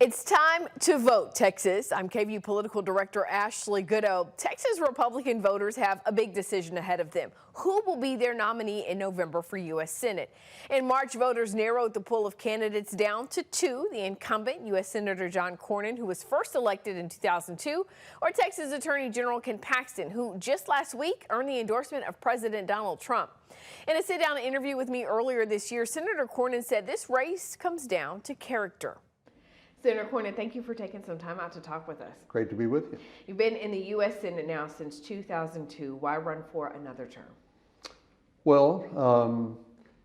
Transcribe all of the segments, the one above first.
It's time to vote, Texas. I'm KVUE Political Director Ashley Goodo. Texas Republican voters have a big decision ahead of them. Who will be their nominee in November for U.S. Senate? In March, voters narrowed the pool of candidates down to two: the incumbent U.S. Senator John Cornyn, who was first elected in 2002, or Texas Attorney General Ken Paxton, who just last week earned the endorsement of President Donald Trump. In a sit-down interview with me earlier this year, Senator Cornyn said this race comes down to character. Senator Cornyn, thank you for taking some time out to talk with us. Great to be with you. You've been in the U.S. Senate now since 2002. Why run for another term? Well,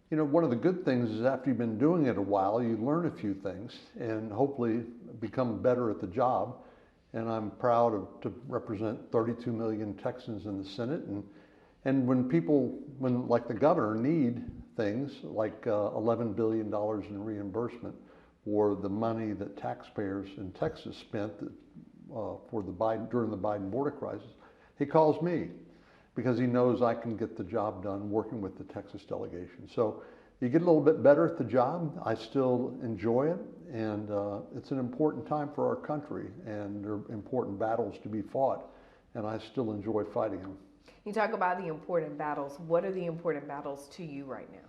one of the good things is after you've been doing it a while, you learn a few things and hopefully become better at the job. And I'm proud to represent 32 million Texans in the Senate. And when like the governor, need things like $11 billion in reimbursement, or the money that taxpayers in Texas spent during the Biden border crisis, he calls me because he knows I can get the job done working with the Texas delegation. So you get a little bit better at the job. I still enjoy it, and it's an important time for our country, and there are important battles to be fought, and I still enjoy fighting them. You talk about the important battles. What are the important battles to you right now?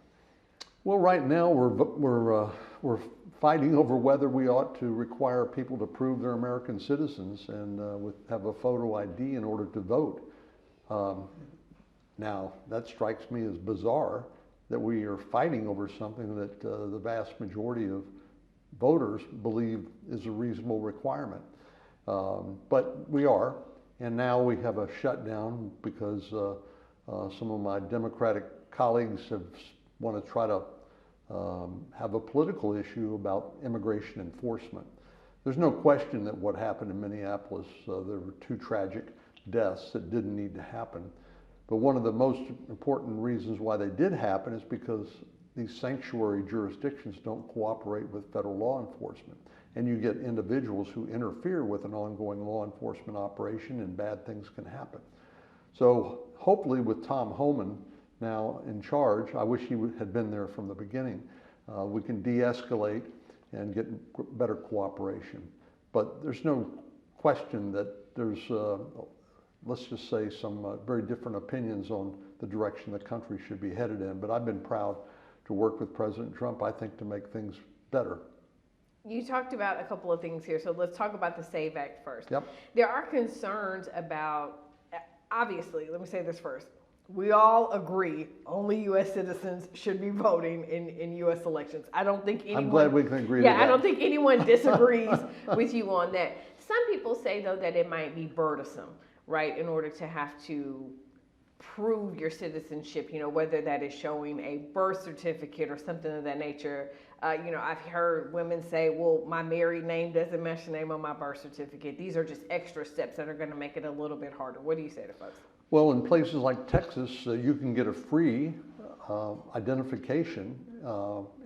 Well, right now we're fighting over whether we ought to require people to prove they're American citizens and have a photo ID in order to vote. Now, that strikes me as bizarre that we are fighting over something that the vast majority of voters believe is a reasonable requirement. But we are, and now we have a shutdown because some of my Democratic colleagues want to try to have a political issue about immigration enforcement. There's no question that what happened in Minneapolis, there were two tragic deaths that didn't need to happen. But one of the most important reasons why they did happen is because these sanctuary jurisdictions don't cooperate with federal law enforcement. And you get individuals who interfere with an ongoing law enforcement operation, and bad things can happen. So hopefully with Tom Homan now in charge, I wish he had been there from the beginning, we can de-escalate and get better cooperation. But there's no question that there's, let's just say, some very different opinions on the direction the country should be headed in. But I've been proud to work with President Trump, I think, to make things better. You talked about a couple of things here, so let's talk about the SAVE Act first. Yep. There are concerns about, obviously, let me say this first. We all agree only U.S. citizens should be voting in U.S. elections. I don't think anyone... I'm glad we can agree to that. I don't think anyone disagrees with you on that. Some people say, though, that it might be burdensome, right, in order to have to prove your citizenship, whether that is showing a birth certificate or something of that nature. I've heard women say, well, my married name doesn't match the name on my birth certificate. These are just extra steps that are going to make it a little bit harder. What do you say to folks? Well, in places like Texas, you can get a free identification.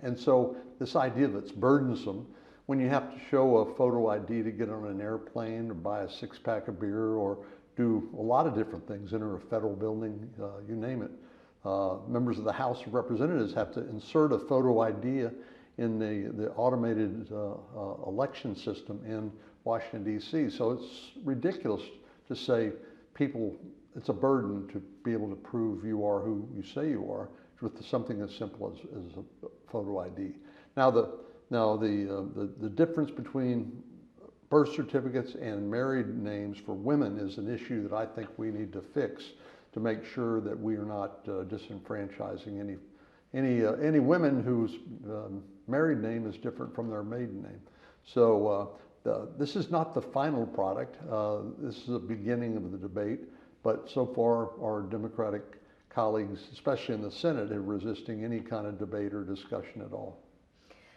And so this idea that it's burdensome, when you have to show a photo ID to get on an airplane or buy a six-pack of beer or do a lot of different things, enter a federal building, you name it. Members of the House of Representatives have to insert a photo ID in the automated election system in Washington, D.C. So it's ridiculous to say it's a burden to be able to prove you are who you say you are with something as simple as a photo ID. Now the difference between birth certificates and married names for women is an issue that I think we need to fix to make sure that we are not disenfranchising any women whose married name is different from their maiden name. So this is not the final product. This is the beginning of the debate. But so far, our Democratic colleagues, especially in the Senate, are resisting any kind of debate or discussion at all.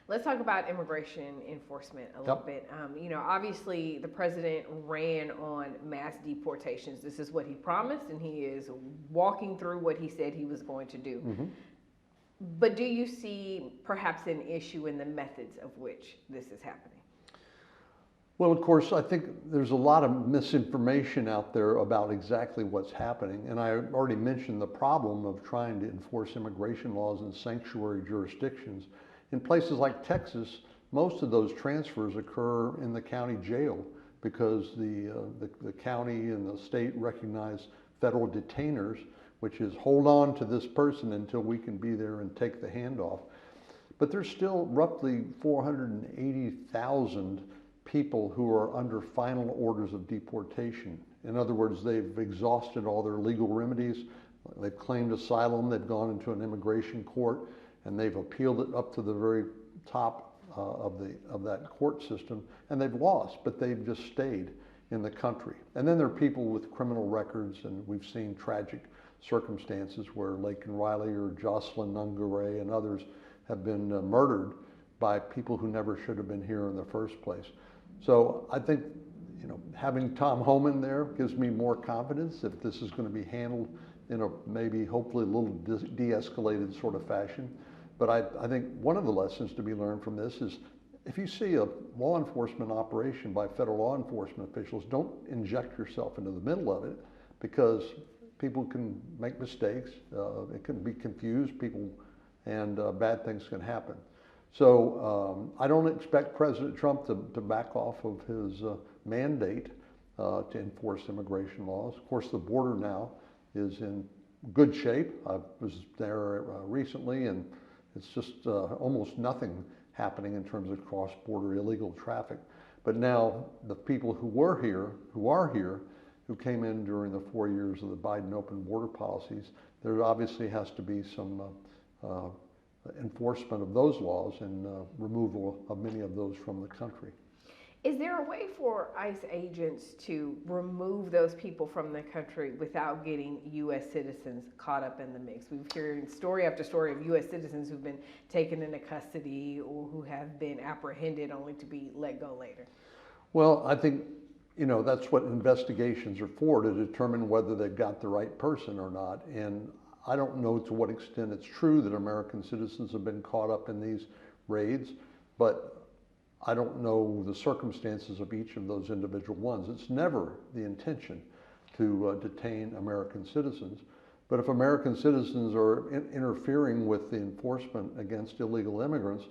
Let's talk about immigration enforcement a little bit. Obviously, the president ran on mass deportations. This is what he promised, and he is walking through what he said he was going to do. Mm-hmm. But do you see perhaps an issue in the methods of which this is happening? Well, of course, I think there's a lot of misinformation out there about exactly what's happening. And I already mentioned the problem of trying to enforce immigration laws in sanctuary jurisdictions. In places like Texas, most of those transfers occur in the county jail because the county and the state recognize federal detainers, which is hold on to this person until we can be there and take the handoff. But there's still roughly 480,000 people who are under final orders of deportation. In other words, they've exhausted all their legal remedies. They've claimed asylum, they've gone into an immigration court, and they've appealed it up to the very top of that court system, and they've lost, but they've just stayed in the country. And then there are people with criminal records, and we've seen tragic circumstances where Laken Riley or Jocelyn Nungare and others have been murdered by people who never should have been here in the first place. So I think, you know, having Tom Homan there gives me more confidence that this is going to be handled in a maybe hopefully a little de-escalated sort of fashion. But I think one of the lessons to be learned from this is if you see a law enforcement operation by federal law enforcement officials, don't inject yourself into the middle of it, because people can make mistakes, it can be confused, and bad things can happen. So I don't expect President Trump to back off of his mandate to enforce immigration laws. Of course, the border now is in good shape. I was there recently, and it's just almost nothing happening in terms of cross-border illegal traffic. But now the people who are here, who came in during the 4 years of the Biden open border policies, there obviously has to be some enforcement of those laws and removal of many of those from the country. Is there a way for ICE agents to remove those people from the country without getting U.S. citizens caught up in the mix? We've heard story after story of U.S. citizens who've been taken into custody or who have been apprehended only to be let go later. Well, I think, you know, that's what investigations are for, to determine whether they've got the right person or not. And I don't know to what extent it's true that American citizens have been caught up in these raids, but I don't know the circumstances of each of those individual ones. It's never the intention to detain American citizens. But if American citizens are interfering with the enforcement against illegal immigrants,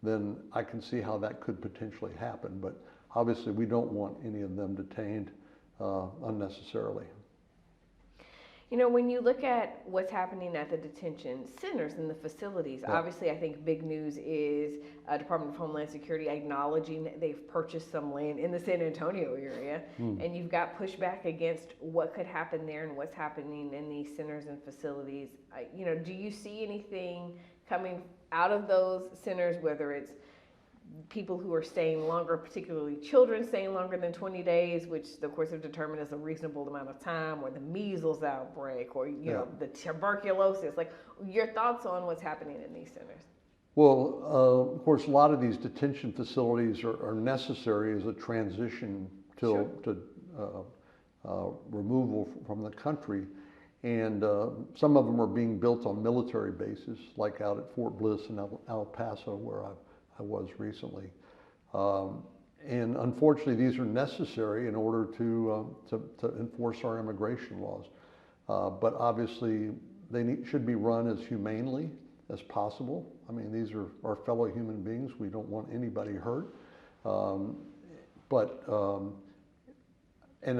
then I can see how that could potentially happen. But obviously, we don't want any of them detained unnecessarily. You know, when you look at what's happening at the detention centers and the facilities, obviously I think big news is Department of Homeland Security acknowledging that they've purchased some land in the San Antonio area, and you've got pushback against what could happen there and what's happening in these centers and facilities. You know, do you see anything coming out of those centers, whether it's people who are staying longer, particularly children staying longer than 20 days, which the courts have determined is a reasonable amount of time, or the measles outbreak, or you know, the tuberculosis? Like, your thoughts on what's happening in these centers? Well, of course, a lot of these detention facilities are necessary as a transition to removal from the country. And some of them are being built on military bases, like out at Fort Bliss and El Paso, where I was recently. And unfortunately, these are necessary in order to enforce our immigration laws. But obviously, they should be run as humanely as possible. I mean, these are our fellow human beings. We don't want anybody hurt. And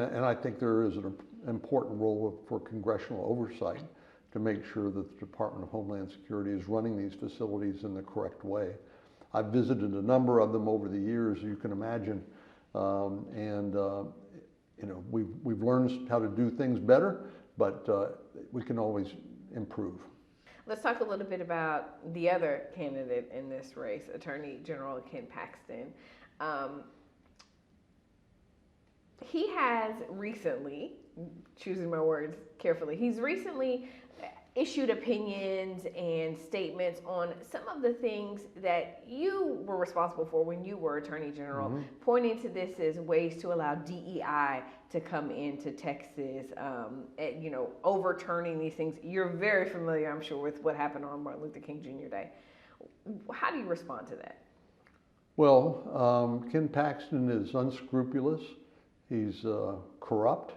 I think there is an important role for congressional oversight to make sure that the Department of Homeland Security is running these facilities in the correct way. I've visited a number of them over the years, you can imagine, you know, we've learned how to do things better, but we can always improve. Let's talk a little bit about the other candidate in this race, Attorney General Ken Paxton. He has recently, choosing my words carefully, he's recently issued opinions and statements on some of the things that you were responsible for when you were Attorney General, pointing to this as ways to allow DEI to come into Texas, you know, overturning these things. You're very familiar, I'm sure, with what happened on Martin Luther King Jr. Day. How do you respond to that? Well, Ken Paxton is unscrupulous, he's corrupt,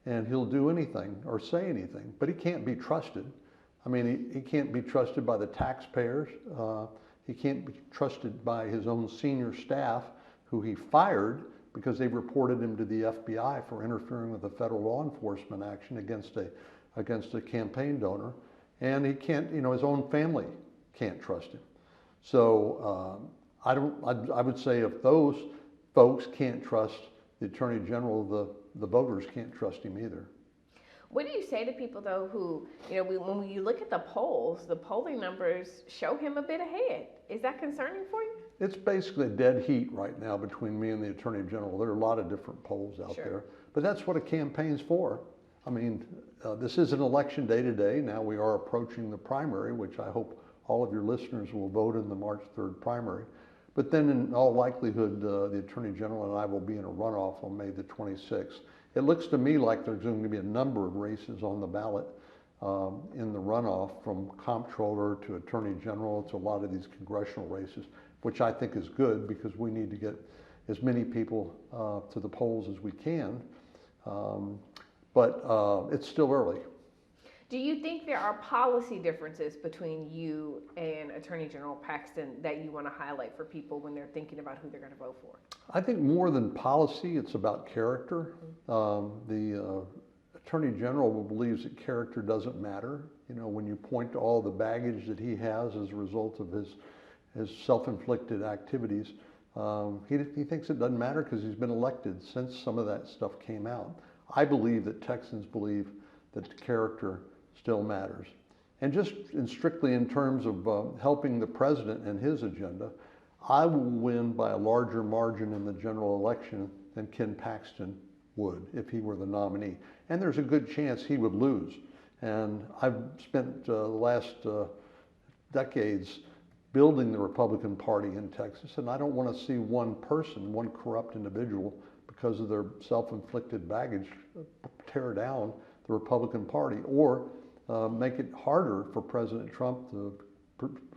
and he'll do anything or say anything, but he can't be trusted. I mean, he can't be trusted by the taxpayers. He can't be trusted by his own senior staff, who he fired because they reported him to the FBI for interfering with a federal law enforcement action against a campaign donor. And he can't, his own family can't trust him. So I would say if those folks can't trust the Attorney General, the voters can't trust him either. What do you say to people, though, who, when you look at the polls, the polling numbers show him a bit ahead? Is that concerning for you? It's basically a dead heat right now between me and the Attorney General. There are a lot of different polls out there, but that's what a campaign's for. I mean, this is an election day today. Now we are approaching the primary, which I hope all of your listeners will vote in the March 3rd primary. But then in all likelihood, the Attorney General and I will be in a runoff on May the 26th. It looks to me like there's going to be a number of races on the ballot in the runoff, from comptroller to Attorney General to a lot of these congressional races, which I think is good because we need to get as many people to the polls as we can. But it's still early. Do you think there are policy differences between you and Attorney General Paxton that you want to highlight for people when they're thinking about who they're going to vote for? I think more than policy, it's about character. The Attorney General believes that character doesn't matter. When you point to all the baggage that he has as a result of his self-inflicted activities, he thinks it doesn't matter because he's been elected since some of that stuff came out. I believe that Texans believe that the character still matters. And just strictly in terms of helping the president and his agenda, I will win by a larger margin in the general election than Ken Paxton would if he were the nominee. And there's a good chance he would lose. And I've spent the last decades building the Republican Party in Texas, and I don't want to see one person, one corrupt individual, because of their self-inflicted baggage, tear down the Republican Party or make it harder for President Trump to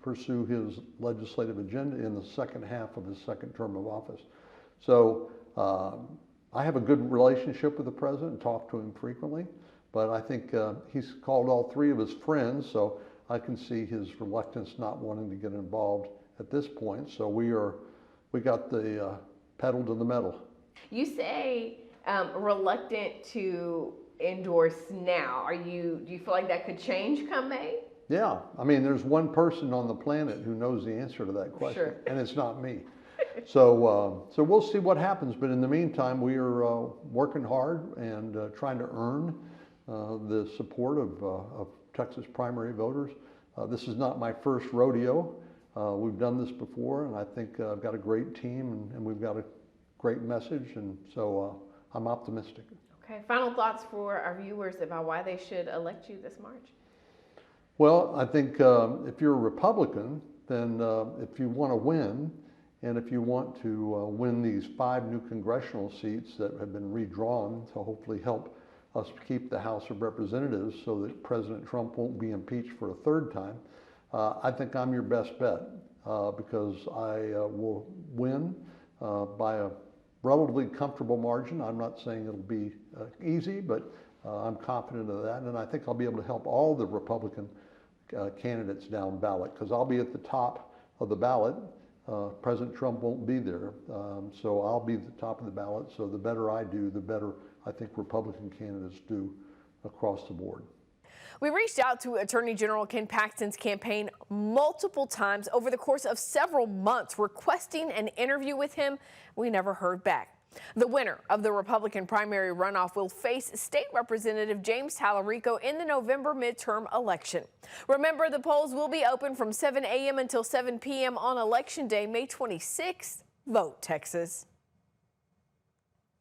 pursue his legislative agenda in the second half of his second term of office. So I have a good relationship with the president and talk to him frequently, but I think he's called all three of his friends, so I can see his reluctance not wanting to get involved at this point. So we got the pedal to the metal. You say reluctant to endorse now. Do you feel like that could change come May? Yeah, I mean, there's one person on the planet who knows the answer to that question, Sure. and it's not me. So we'll see what happens. But in the meantime, we are working hard and trying to earn the support of Texas primary voters. This is not my first rodeo. We've done this before, and I think I've got a great team, and we've got a great message, and so I'm optimistic. Okay, final thoughts for our viewers about why they should elect you this March. Well, I think if you're a Republican, then if you want to win, and if you want to win these 5 new congressional seats that have been redrawn to hopefully help us keep the House of Representatives so that President Trump won't be impeached for a 3rd time, I think I'm your best bet because I will win by a relatively comfortable margin. I'm not saying it'll be easy, but I'm confident of that. And I think I'll be able to help all the Republican candidates down ballot because I'll be at the top of the ballot. President Trump won't be there. So I'll be at the top of the ballot. So the better I do, the better I think Republican candidates do across the board. We reached out to Attorney General Ken Paxton's campaign multiple times over the course of several months, requesting an interview with him. We never heard back. The winner of the Republican primary runoff will face State Representative James Tallarico in the November midterm election. Remember, the polls will be open from 7 a.m. until 7 p.m. on Election Day, May 26th. Vote Texas.